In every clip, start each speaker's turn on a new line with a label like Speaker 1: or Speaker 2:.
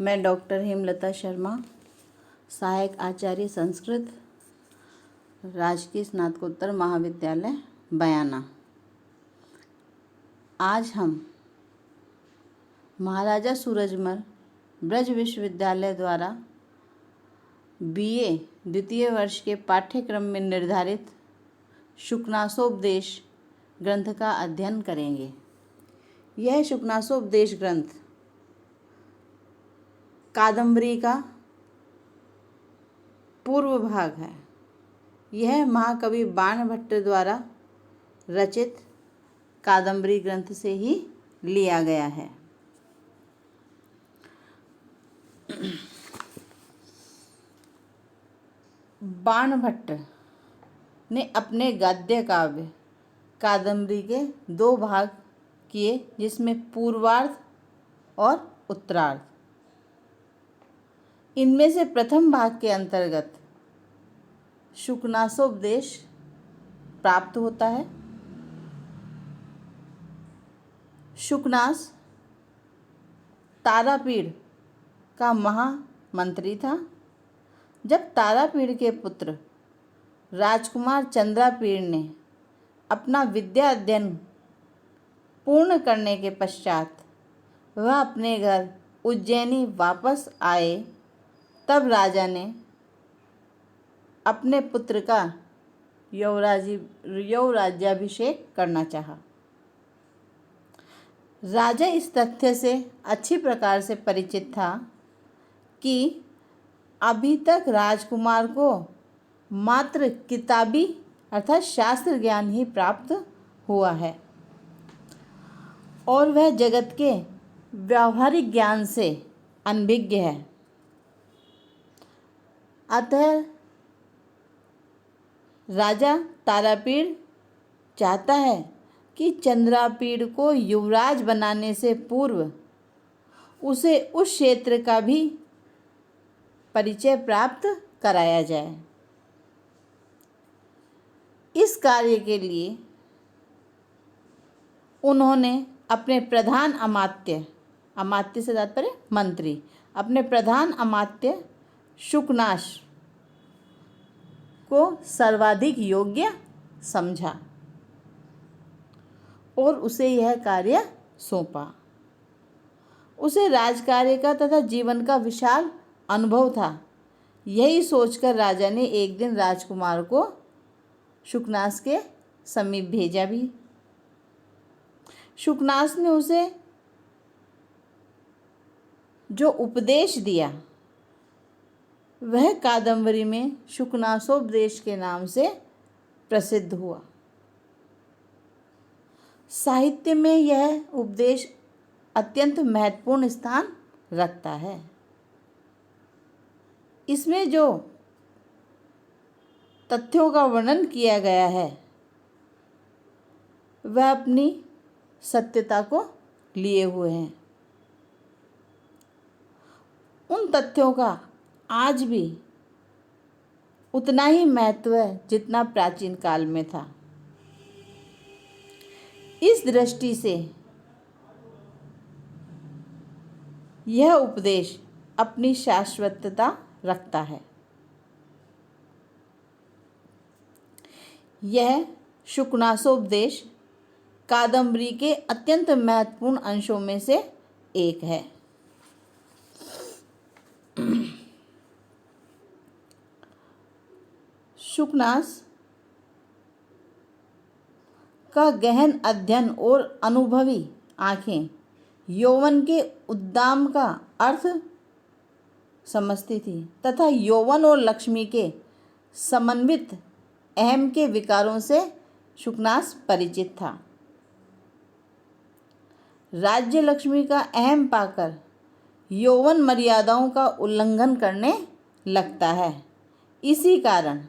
Speaker 1: मैं डॉक्टर हेमलता शर्मा, सहायक आचार्य संस्कृत, राजकीय स्नातकोत्तर महाविद्यालय बयाना। आज हम महाराजा सूरजमल ब्रज विश्वविद्यालय द्वारा BA द्वितीय वर्ष के पाठ्यक्रम में निर्धारित शुकनासोपदेश ग्रंथ का अध्ययन करेंगे। यह शुकनासोपदेश ग्रंथ कादंबरी का पूर्व भाग है। यह महाकवि बाणभट्ट द्वारा रचित कादंबरी ग्रंथ से ही लिया गया है। बाणभट्ट ने अपने गद्य काव्य कादंबरी के 2 भाग किए, जिसमें पूर्वार्ध और उत्तरार्ध। इनमें से प्रथम भाग के अंतर्गत शुकनासोपदेश प्राप्त होता है। शुकनास तारापीड़ का महामंत्री था। जब तारापीड़ के पुत्र राजकुमार चंद्रापीड़ ने अपना विद्या अध्ययन पूर्ण करने के पश्चात वह अपने घर उज्जैनी वापस आए, तब राजा ने अपने पुत्र का यौवराज्याभिषेक करना चाहा। राजा इस तथ्य से अच्छी प्रकार से परिचित था कि अभी तक राजकुमार को मात्र किताबी अर्थात शास्त्र ज्ञान ही प्राप्त हुआ है और वह जगत के व्यावहारिक ज्ञान से अनभिज्ञ है। अतः राजा तारापीड़ चाहता है कि चंद्रापीड़ को युवराज बनाने से पूर्व उसे उस क्षेत्र का भी परिचय प्राप्त कराया जाए। इस कार्य के लिए उन्होंने अपने प्रधान अमात्य से तात्पर्य मंत्री, अपने प्रधान अमात्य शुकनास को सर्वाधिक योग्य समझा और उसे यह कार्य सौंपा। उसे राजकार्य का तथा जीवन का विशाल अनुभव था। यही सोचकर राजा ने एक दिन राजकुमार को शुकनास के समीप भेजा भी। शुकनास ने उसे जो उपदेश दिया वह कादंबरी में शुकनासोपदेश के नाम से प्रसिद्ध हुआ। साहित्य में यह उपदेश अत्यंत महत्वपूर्ण स्थान रखता है। इसमें जो तथ्यों का वर्णन किया गया है वह अपनी सत्यता को लिए हुए हैं। उन तथ्यों का आज भी उतना ही महत्व है जितना प्राचीन काल में था। इस दृष्टि से यह उपदेश अपनी शाश्वतता रखता है। यह शुकनासोपदेश कादंबरी के अत्यंत महत्वपूर्ण अंशों में से एक है। शुकनास का गहन अध्ययन और अनुभवी आंखें यौवन के उद्दाम का अर्थ समझती थी तथा यौवन और लक्ष्मी के समन्वित अहम के विकारों से शुकनास परिचित था। राज्य लक्ष्मी का अहम पाकर यौवन मर्यादाओं का उल्लंघन करने लगता है। इसी कारण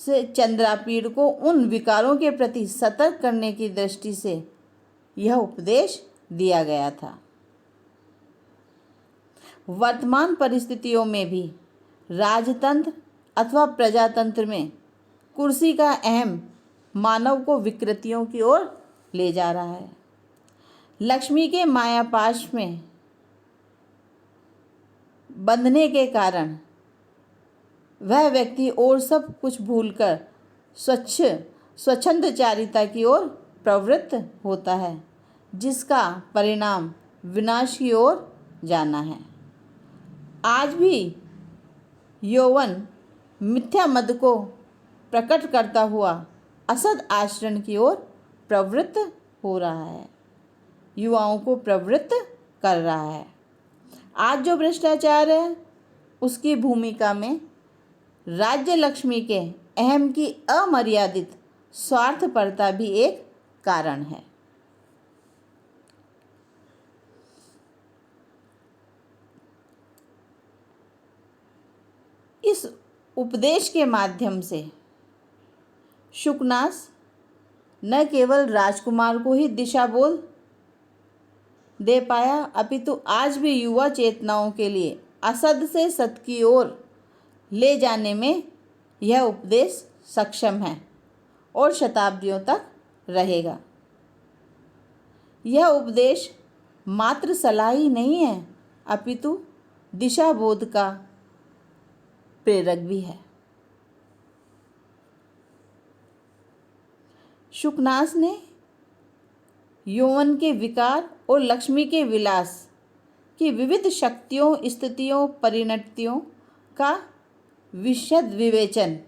Speaker 1: से चंद्रापीड़ को उन विकारों के प्रति सतर्क करने की दृष्टि से यह उपदेश दिया गया था। वर्तमान परिस्थितियों में भी राजतंत्र अथवा प्रजातंत्र में कुर्सी का अहम मानव को विकृतियों की ओर ले जा रहा है। लक्ष्मी के मायापाश में बंधने के कारण वह व्यक्ति और सब कुछ भूलकर स्वच्छंदचारिता की ओर प्रवृत्त होता है, जिसका परिणाम विनाश की ओर जाना है। आज भी यौवन मिथ्या मद को प्रकट करता हुआ असद आचरण की ओर प्रवृत्त हो रहा है, युवाओं को प्रवृत्त कर रहा है। आज जो भ्रष्टाचार है उसकी भूमिका में राज्य लक्ष्मी के अहम की अमर्यादित स्वार्थपरता भी एक कारण है। इस उपदेश के माध्यम से शुकनास न केवल राजकुमार को ही दिशा बोध दे पाया, अपितु आज भी युवा चेतनाओं के लिए असद से सत की ओर ले जाने में यह उपदेश सक्षम है और शताब्दियों तक रहेगा। यह उपदेश मात्र सलाह ही नहीं है, अपितु दिशा बोध का प्रेरक भी है। शुकनास ने यौवन के विकार और लक्ष्मी के विलास की विविध शक्तियों, स्थितियों, परिणतियों का विशद विवेचन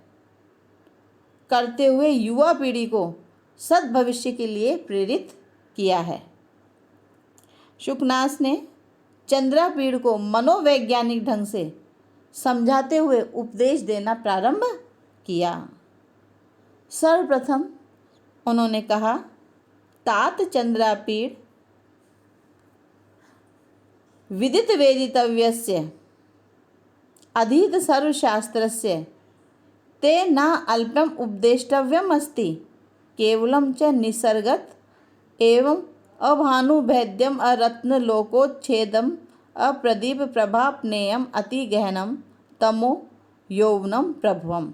Speaker 1: करते हुए युवा पीढ़ी को सद्भविष्य के लिए प्रेरित किया है। शुकनास ने चंद्रापीड़ को मनोवैज्ञानिक ढंग से समझाते हुए उपदेश देना प्रारंभ किया। सर्वप्रथम उन्होंने कहा, तात चंद्रापीड़ विदित वेदितव्यस्य अधीत सर्वशास्त्रस्य ते न अल्पम उपदेष्टव्यम अस्ति केवलं च निसर्गत एवं अभानुभेद्यम अरत्नलोकोच्छेदम अप्रदीप प्रभापनेयम अति गहनम तमो यौवनम प्रभवम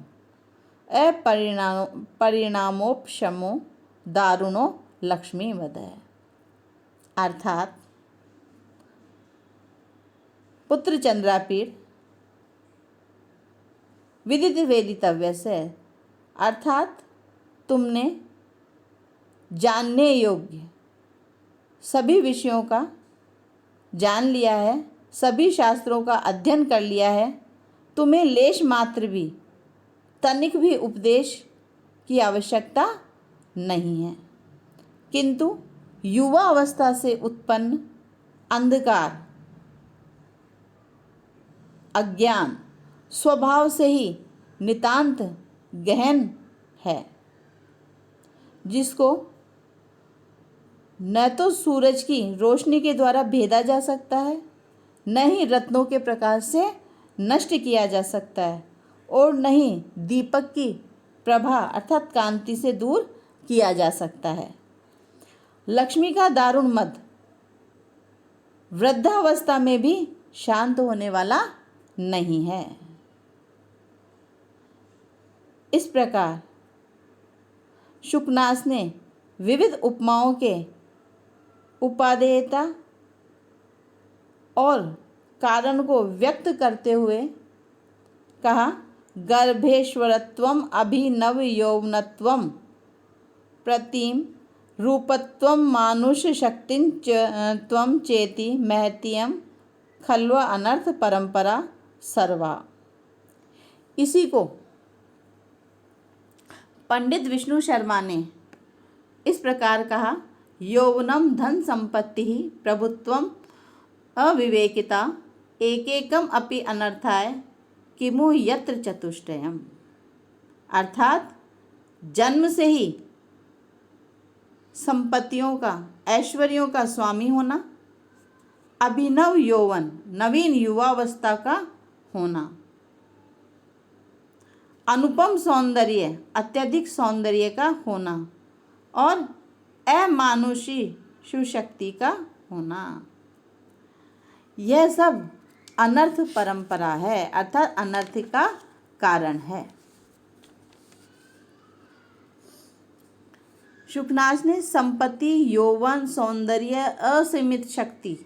Speaker 1: परिणामोपशमो दारुणो लक्ष्मीवध। अर्थात पुत्र चंद्रापीड़ विदित वेदितव्य से, अर्थात तुमने जानने योग्य सभी विषयों का जान लिया है, सभी शास्त्रों का अध्ययन कर लिया है, तुम्हें लेश मात्र भी, तनिक भी उपदेश की आवश्यकता नहीं है। किंतु युवा अवस्था से उत्पन्न अंधकार, अज्ञान स्वभाव से ही नितांत गहन है, जिसको न तो सूरज की रोशनी के द्वारा भेदा जा सकता है, न ही रत्नों के प्रकाश से नष्ट किया जा सकता है, और न ही दीपक की प्रभा अर्थात कांति से दूर किया जा सकता है। लक्ष्मी का दारुण मद वृद्धावस्था में भी शांत होने वाला नहीं है। इस प्रकार शुकनास ने विविध उपमाओं के उपादेयता और कारण को व्यक्त करते हुए कहा, गर्भेश्वरत्वम अभिनव यौवनत्वम प्रतिम रूपत्वम मानुष शक्तिं त्वं चेति महत्यम खल्व अनर्थ परंपरा सर्वा। इसी को पंडित विष्णु शर्मा ने इस प्रकार कहा, यौवनम धन संपत्ति प्रभुत्वम अविवेकिता एकेकम अपि अनर्थाय किमु यत्र चतुष्टयम। अर्थात जन्म से ही संपत्तियों का, ऐश्वर्यों का स्वामी होना, अभिनव यौवन नवीन युवावस्था का होना, अनुपम सौंदर्य अत्यधिक सौंदर्य का होना और अमानुषी सुशक्ति का होना, यह सब अनर्थ परंपरा है, अर्थात अनर्थ का कारण है। शुकनास ने संपत्ति, यौवन, सौंदर्य, असीमित शक्ति,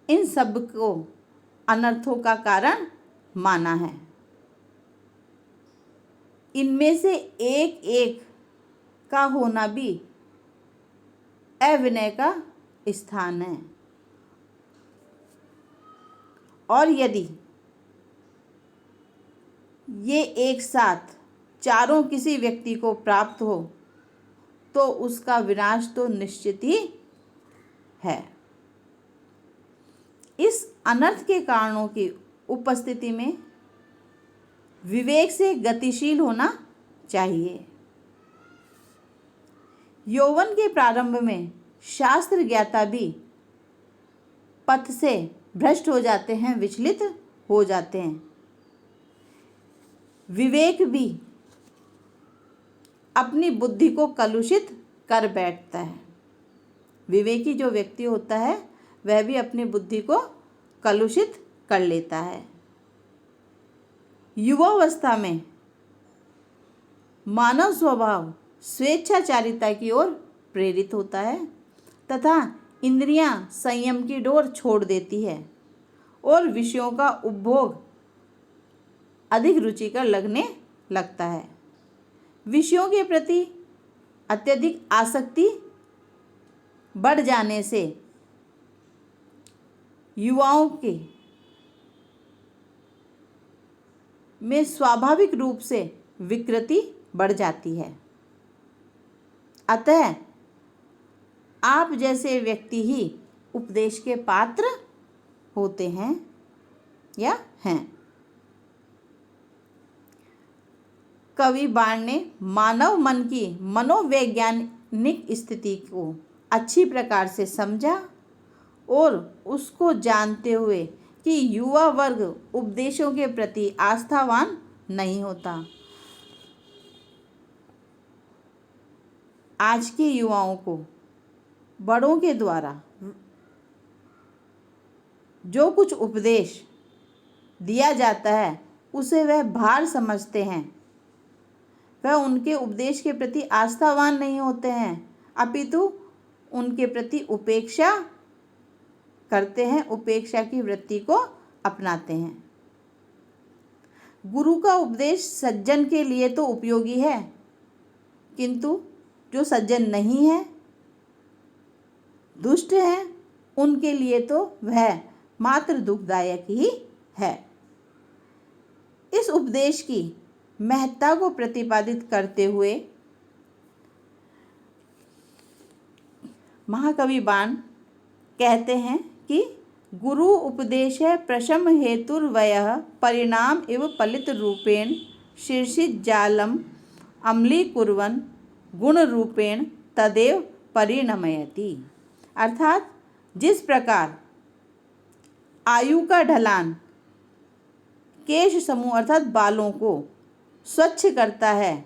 Speaker 1: इन सब को अनर्थों का कारण माना है। इनमें से एक एक का होना भी अविनय का स्थान है, और यदि ये एक साथ चारों किसी व्यक्ति को प्राप्त हो तो उसका विनाश तो निश्चित ही है। इस अनर्थ के कारणों की उपस्थिति में विवेक से गतिशील होना चाहिए। यौवन के प्रारंभ में शास्त्र ज्ञाता भी पथ से भ्रष्ट हो जाते हैं, विचलित हो जाते हैं। विवेक भी अपनी बुद्धि को कलुषित कर बैठता है। विवेकी जो व्यक्ति होता है वह भी अपनी बुद्धि को कलुषित कर लेता है। युवावस्था में मानव स्वभाव स्वेच्छाचारिता की ओर प्रेरित होता है तथा इंद्रियां संयम की डोर छोड़ देती है और विषयों का उपभोग अधिक रुचिकर लगने लगता है। विषयों के प्रति अत्यधिक आसक्ति बढ़ जाने से युवाओं के में स्वाभाविक रूप से विकृति बढ़ जाती है। अतः आप जैसे व्यक्ति ही उपदेश के पात्र होते हैं या हैं। कवि बाण ने मानव मन की मनोवैज्ञानिक स्थिति को अच्छी प्रकार से समझा और उसको जानते हुए कि युवा वर्ग उपदेशों के प्रति आस्थावान नहीं होता। आज के युवाओं को बड़ों के द्वारा जो कुछ उपदेश दिया जाता है उसे वह भार समझते हैं। वह उनके उपदेश के प्रति आस्थावान नहीं होते हैं, अपितु उनके प्रति उपेक्षा करते हैं, उपेक्षा की वृत्ति को अपनाते हैं। गुरु का उपदेश सज्जन के लिए तो उपयोगी है, किंतु जो सज्जन नहीं है, दुष्ट हैं, उनके लिए तो वह मात्र दुखदायक ही है। इस उपदेश की महत्ता को प्रतिपादित करते हुए महाकवि बाण कहते हैं कि गुरु उपदेश प्रशम हेतुर्वयः परिणाम इव पलित रूपेण शीर्षित जालम अम्लीकुर्वन् गुण रूपेण तदेव परिणमयति। अर्थात जिस प्रकार आयु का ढलान केश समूह अर्थात बालों को स्वच्छ करता है,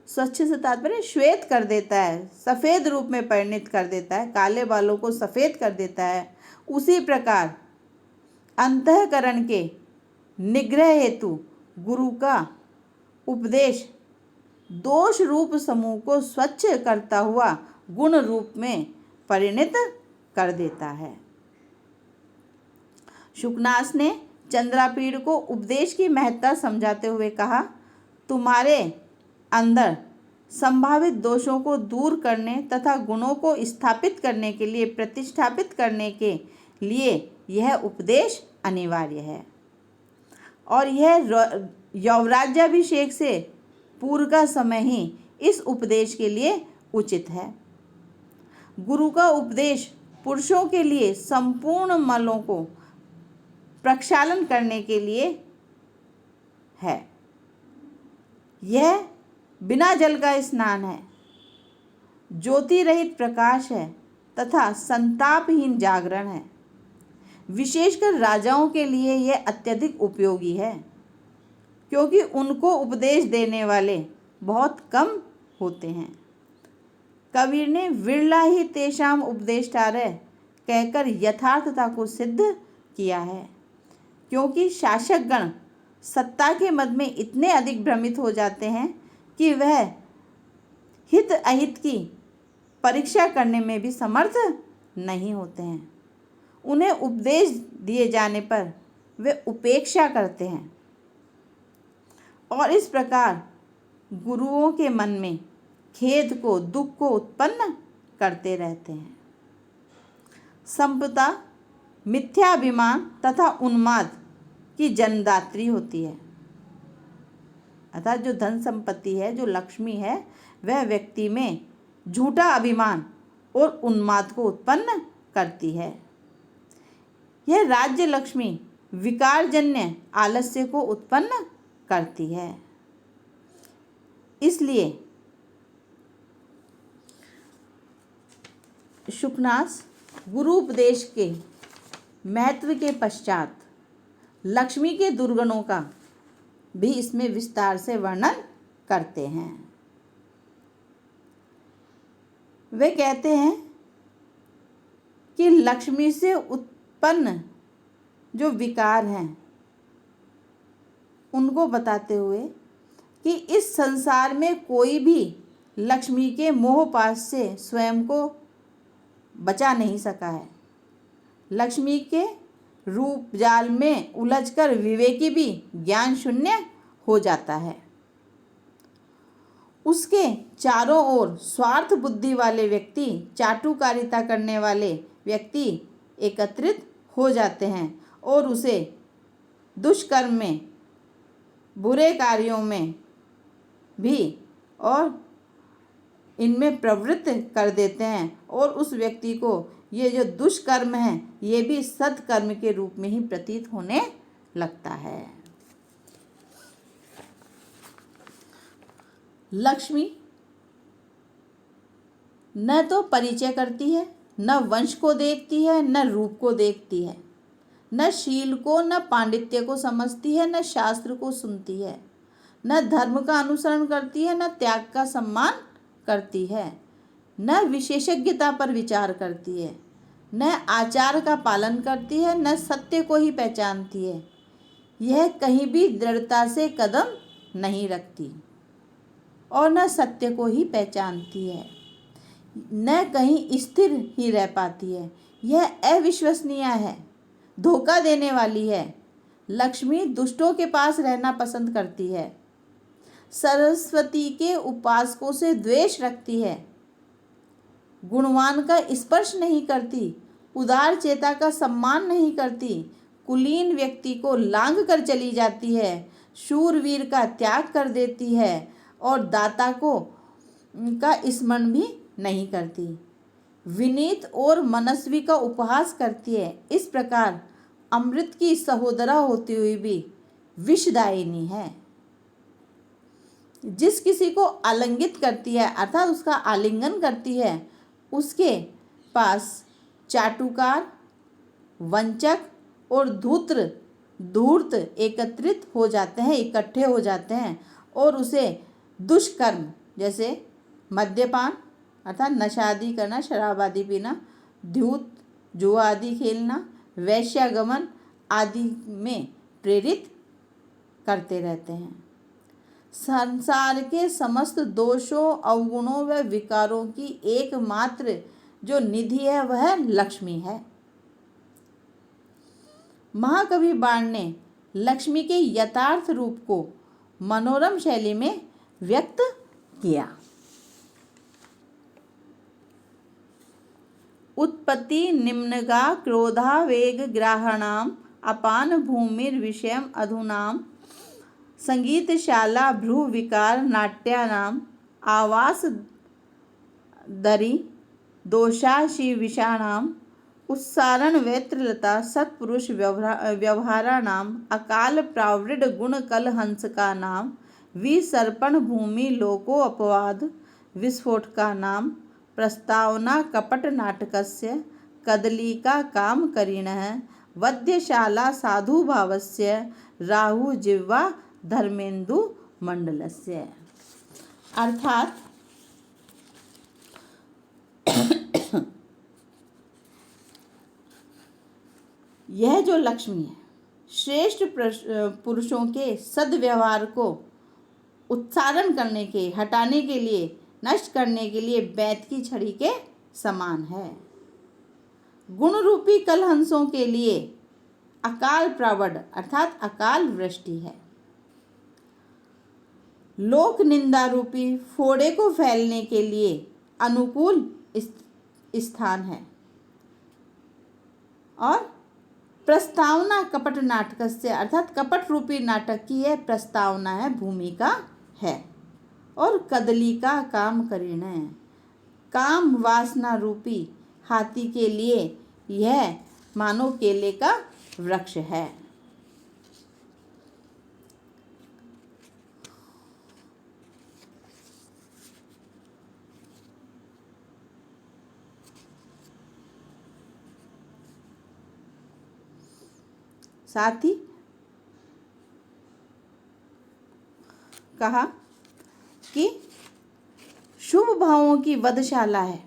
Speaker 1: स्वच्छ से तात्पर्य श्वेत कर देता है, सफ़ेद रूप में परिणित कर देता है, काले बालों को सफ़ेद कर देता है, उसी प्रकार अंतःकरण के निग्रह हेतु गुरु का उपदेश दोष रूप समूह को स्वच्छ करता हुआ गुण रूप में परिणित कर देता है। शुकनास ने चंद्रापीड़ को उपदेश की महत्ता समझाते हुए कहा, तुम्हारे अंदर संभावित दोषों को दूर करने तथा गुणों को स्थापित करने के लिए, प्रतिष्ठापित करने के लिए यह उपदेश अनिवार्य है और यह यौवराज्याभिषेक से पूर्व का समय ही इस उपदेश के लिए उचित है। गुरु का उपदेश पुरुषों के लिए संपूर्ण मलों को प्रक्षालन करने के लिए है। यह बिना जल का स्नान है, ज्योति रहित प्रकाश है तथा संतापहीन जागरण है। विशेषकर राजाओं के लिए यह अत्यधिक उपयोगी है, क्योंकि उनको उपदेश देने वाले बहुत कम होते हैं। कबीर ने विरला ही तेषाम उपदेष्टारः कहकर यथार्थता को सिद्ध किया है, क्योंकि शासकगण सत्ता के मद में इतने अधिक भ्रमित हो जाते हैं कि वह हित अहित की परीक्षा करने में भी समर्थ नहीं होते हैं। उन्हें उपदेश दिए जाने पर वे उपेक्षा करते हैं और इस प्रकार गुरुओं के मन में खेद को, दुख को उत्पन्न करते रहते हैं। संपदा मिथ्याभिमान तथा उन्माद की जन्मदात्री होती है। अर्थात जो धन संपत्ति है, जो लक्ष्मी है, वह व्यक्ति में झूठा अभिमान और उन्माद को उत्पन्न करती है। यह राज्य लक्ष्मी विकारजन्य आलस्य को उत्पन्न करती है। इसलिए शुकनास गुरु उपदेश के महत्व के पश्चात लक्ष्मी के दुर्गुणों का भी इसमें विस्तार से वर्णन करते हैं। वे कहते हैं कि लक्ष्मी से उत्पन्न जो विकार हैं उनको बताते हुए कि इस संसार में कोई भी लक्ष्मी के मोहपाश से स्वयं को बचा नहीं सका है। लक्ष्मी के रूप जाल में उलझकर विवेकी भी ज्ञान शून्य हो जाता है। उसके चारों ओर स्वार्थ बुद्धि वाले व्यक्ति, चाटुकारिता करने वाले व्यक्ति एकत्रित हो जाते हैं और उसे दुष्कर्म में, बुरे कार्यों में भी और इनमें प्रवृत्त कर देते हैं और उस व्यक्ति को ये जो दुष्कर्म है ये भी सत्कर्म के रूप में ही प्रतीत होने लगता है। लक्ष्मी न तो परिचय करती है, न वंश को देखती है, न रूप को देखती है, न शील को, न पांडित्य को समझती है, न शास्त्र को सुनती है, न धर्म का अनुसरण करती है, न त्याग का सम्मान करती है, न विशेषज्ञता पर विचार करती है, न आचार का पालन करती है, न सत्य को ही पहचानती है। यह कहीं भी दृढ़ता से कदम नहीं रखती और न सत्य को ही पहचानती है, न कहीं स्थिर ही रह पाती है। यह अविश्वसनीय है, धोखा देने वाली है। लक्ष्मी दुष्टों के पास रहना पसंद करती है, सरस्वती के उपासकों से द्वेष रखती है, गुणवान का स्पर्श नहीं करती, उदार चेता का सम्मान नहीं करती, कुलीन व्यक्ति को लांघ कर चली जाती है, शूरवीर का त्याग कर देती है और दाता को का स्मरण भी नहीं करती, विनीत और मनस्वी का उपहास करती है। इस प्रकार अमृत की सहोदरा होती हुई भी विषदायिनी है। जिस किसी को आलिंगित करती है अर्थात उसका आलिंगन करती है, उसके पास चाटुकार, वंचक और धूर्त एकत्रित हो जाते हैं, इकट्ठे हो जाते हैं और उसे दुष्कर्म जैसे मद्यपान अर्थात नशा आदि करना, शराब आदि पीना, धूत, जुआ आदि खेलना, वैश्यागमन आदि में प्रेरित करते रहते हैं। संसार के समस्त दोषों, अवगुणों व विकारों की एकमात्र जो निधि है वह लक्ष्मी है। महाकवि बाण ने लक्ष्मी के यथार्थ रूप को मनोरम शैली में व्यक्त किया। उत्पत्ति निम्नगा क्रोधावेग ग्राहणाम अपान भूमिर्विषयम अधुनाम संगीतशाला भ्रू विकार नाट्यानाम आवास दरी दोषाशी विषाणाम उत्सारण वेत्रलता सत्पुरुष व्यवहाराणाम अकाल प्रावृड गुण कल हंस का नाम विसर्पण भूमि लोको अपवाद विस्फोट का नाम प्रस्तावना कपट नाटकस्य कदलिका काम करिणः वद्यशाला साधु भावस्य राहु जिह्वा धर्मेंदु मंडलस्य। अर्थात यह जो लक्ष्मी है श्रेष्ठ पुरुषों के सद्व्यवहार को उत्सारण करने के, हटाने के लिए, नष्ट करने के लिए बैत की छड़ी के समान है। गुण रूपी कलहंसों के लिए अकाल प्रवण अर्थात अकाल वृष्टि है। लोक निंदा रूपी फोड़े को फैलने के लिए अनुकूल स्थान है। और प्रस्तावना कपट नाटक से अर्थात कपट रूपी नाटक की यह प्रस्तावना है, भूमिका है। और कदली का काम करीण, काम वासना रूपी हाथी के लिए यह मानो केले का वृक्ष है। साथ ही कहा कि शुभ भावों की वधशाला है।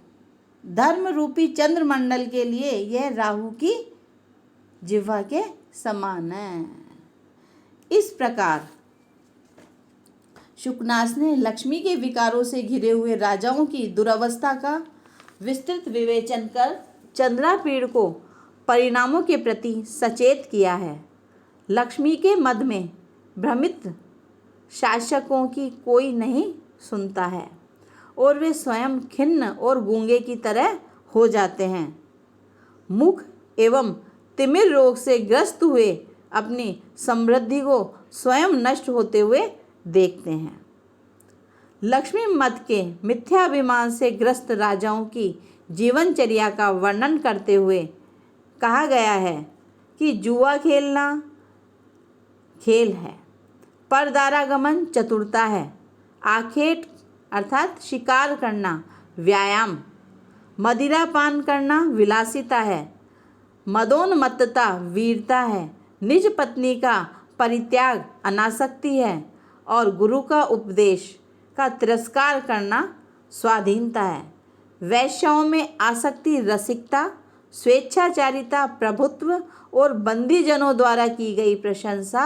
Speaker 1: धर्म रूपी चंद्रमंडल के लिए यह राहु की जिह्वा के समान है। इस प्रकार शुकनास ने लक्ष्मी के विकारों से घिरे हुए राजाओं की दुरवस्था का विस्तृत विवेचन कर चंद्रापीड़ को परिणामों के प्रति सचेत किया है। लक्ष्मी के मद में भ्रमित शासकों की कोई नहीं सुनता है और वे स्वयं खिन्न और गूंगे की तरह हो जाते हैं। मुख एवं तिमिर रोग से ग्रस्त हुए अपनी समृद्धि को स्वयं नष्ट होते हुए देखते हैं। लक्ष्मी मत के मिथ्याभिमान से ग्रस्त राजाओं की जीवनचर्या का वर्णन करते हुए कहा गया है कि जुआ खेलना खेल है, परदारागमन चतुरता है, आखेट अर्थात शिकार करना व्यायाम, मदिरा पान करना विलासिता है, मदोन्मत्तता वीरता है, निज पत्नी का परित्याग अनासक्ति है और गुरु का उपदेश का तिरस्कार करना स्वाधीनता है। वैश्याओं में आसक्ति रसिकता, स्वेच्छाचारिता प्रभुत्व और बंदीजनों द्वारा की गई प्रशंसा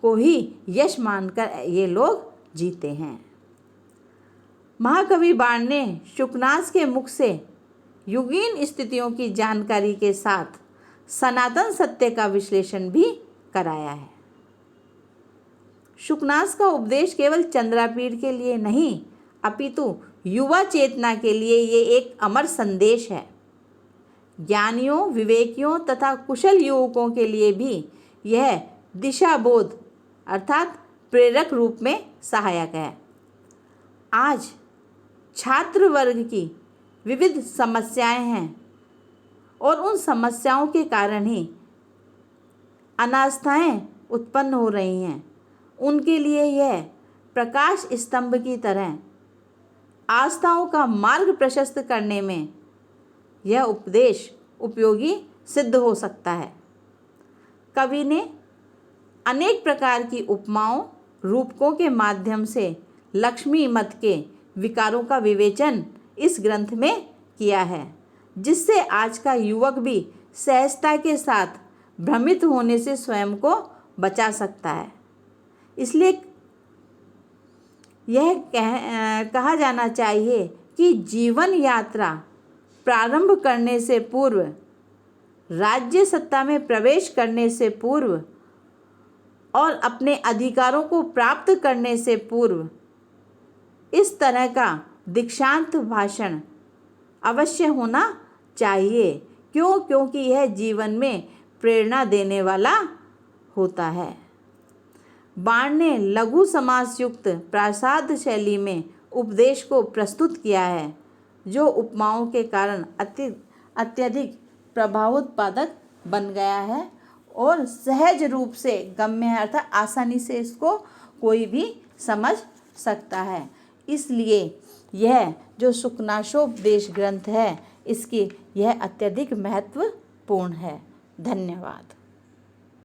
Speaker 1: को ही यश मानकर ये लोग जीते हैं। महाकवि बाण ने शुकनास के मुख से युगीन स्थितियों की जानकारी के साथ सनातन सत्य का विश्लेषण भी कराया है। शुकनास का उपदेश केवल चंद्रापीड़ के लिए नहीं अपितु युवा चेतना के लिए ये एक अमर संदेश है। ज्ञानियों, विवेकियों तथा कुशल युवकों के लिए भी यह दिशाबोध अर्थात प्रेरक रूप में सहायक है। आज छात्र वर्ग की विविध समस्याएं हैं और उन समस्याओं के कारण ही अनास्थाएं उत्पन्न हो रही हैं। उनके लिए यह प्रकाश स्तंभ की तरह आस्थाओं का मार्ग प्रशस्त करने में यह उपदेश उपयोगी सिद्ध हो सकता है। कवि ने अनेक प्रकार की उपमाओं, रूपकों के माध्यम से लक्ष्मी मत के विकारों का विवेचन इस ग्रंथ में किया है, जिससे आज का युवक भी सहजता के साथ भ्रमित होने से स्वयं को बचा सकता है। इसलिए यह कहा जाना चाहिए कि जीवन यात्रा प्रारंभ करने से पूर्व, राज्य सत्ता में प्रवेश करने से पूर्व और अपने अधिकारों को प्राप्त करने से पूर्व इस तरह का दीक्षांत भाषण अवश्य होना चाहिए। क्योंकि यह जीवन में प्रेरणा देने वाला होता है। बाण ने लघु समास युक्त प्रासाद शैली में उपदेश को प्रस्तुत किया है, जो उपमाओं के कारण अत्यधिक प्रभावोत्पादक बन गया है और सहज रूप से गम्य है, अर्थात आसानी से इसको कोई भी समझ सकता है। इसलिए यह जो शुकनासोपदेश ग्रंथ है, इसकी यह अत्यधिक महत्वपूर्ण है। धन्यवाद।